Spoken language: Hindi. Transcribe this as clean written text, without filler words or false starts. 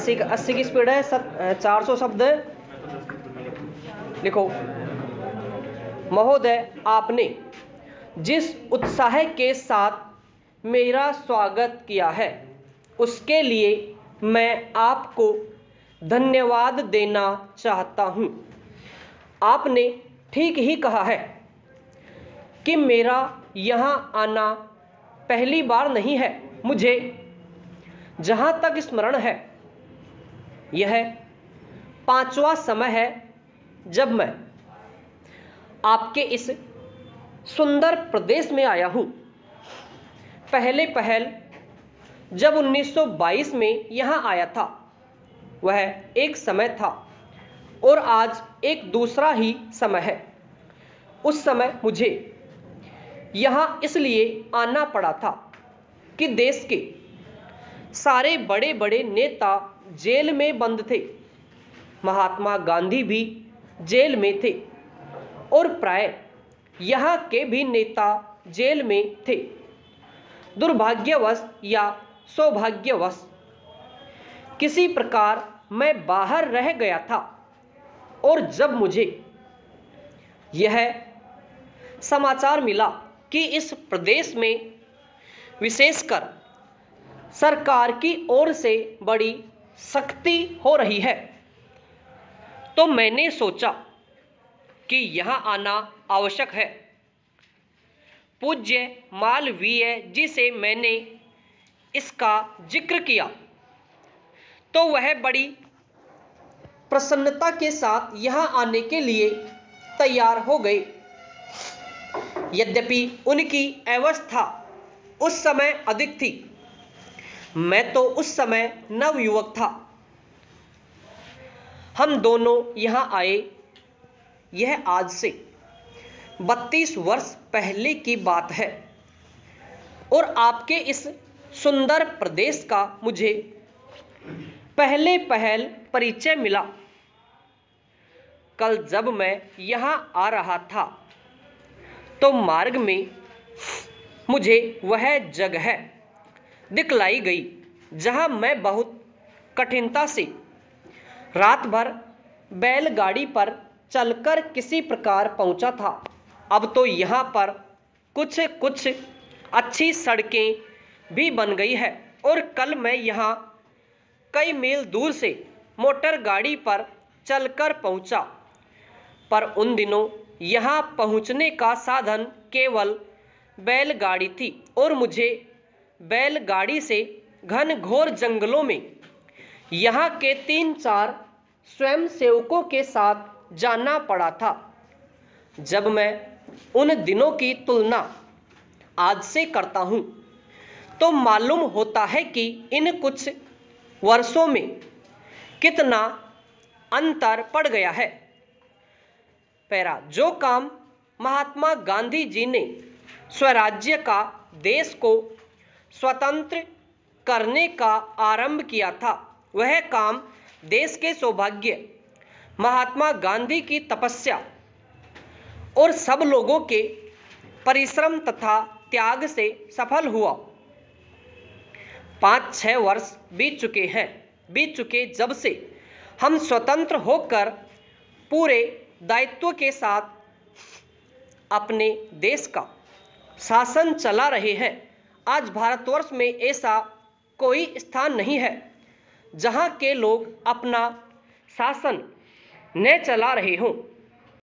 80 की स्पीड है, 400 शब्द लिखो। महोदय, आपने जिस उत्साह के साथ मेरा स्वागत किया है उसके लिए मैं आपको धन्यवाद देना चाहता हूं। आपने ठीक ही कहा है कि मेरा यहां आना पहली बार नहीं है। मुझे जहां तक स्मरण है यह 5वां समय है जब मैं आपके इस सुंदर प्रदेश में आया हूं। पहले पहल जब 1922 में यहां आया था वह एक समय था और आज एक दूसरा ही समय है। उस समय मुझे यहां इसलिए आना पड़ा था कि देश के सारे बड़े बड़े नेता जेल में बंद थे। महात्मा गांधी भी जेल में थे और प्राय यहाँ के भी नेता जेल में थे। दुर्भाग्यवश या सौभाग्यवश किसी प्रकार मैं बाहर रह गया था और जब मुझे यह समाचार मिला कि इस प्रदेश में विशेषकर सरकार की ओर से बड़ी सख्ती हो रही है तो मैंने सोचा कि यहाँ आना आवश्यक है। पूज्य मालवीय जी से मैंने इसका जिक्र किया तो वह बड़ी प्रसन्नता के साथ यहाँ आने के लिए तैयार हो गए। यद्यपि उनकी अवस्था उस समय अधिक थी, मैं तो उस समय नवयुवक था। हम दोनों यहाँ आए यह आज से 32 वर्ष पहले की बात है और आपके इस सुंदर प्रदेश का मुझे पहले पहल परिचय मिला। कल जब मैं यहाँ आ रहा था तो मार्ग में मुझे वह जगह दिखलाई गई जहाँ मैं बहुत कठिनता से रात भर बैलगाड़ी पर चलकर किसी प्रकार पहुंचा था। अब तो यहाँ पर कुछ कुछ अच्छी सड़कें भी बन गई है और कल मैं यहाँ कई मील दूर से मोटर गाड़ी पर चलकर पहुंचा। पर उन दिनों यहाँ पहुंचने का साधन केवल बैलगाड़ी थी और मुझे बैलगाड़ी से घनघोर जंगलों में यहाँ के 3-4 स्वयंसेवकों के साथ जाना पड़ा था। जब मैं उन दिनों की तुलना आज से करता हूँ तो मालूम होता है कि इन कुछ वर्षों में कितना अंतर पड़ गया है। पैरा, जो काम महात्मा गांधी जी ने स्वराज्य का देश को स्वतंत्र करने का आरंभ किया था वह काम देश के सौभाग्य, महात्मा गांधी की तपस्या और सब लोगों के परिश्रम तथा त्याग से सफल हुआ। 5-6 वर्ष बीत चुके जब से हम स्वतंत्र होकर पूरे दायित्व के साथ अपने देश का शासन चला रहे हैं। आज भारतवर्ष में ऐसा कोई स्थान नहीं है जहां के लोग अपना शासन न चला रहे हों।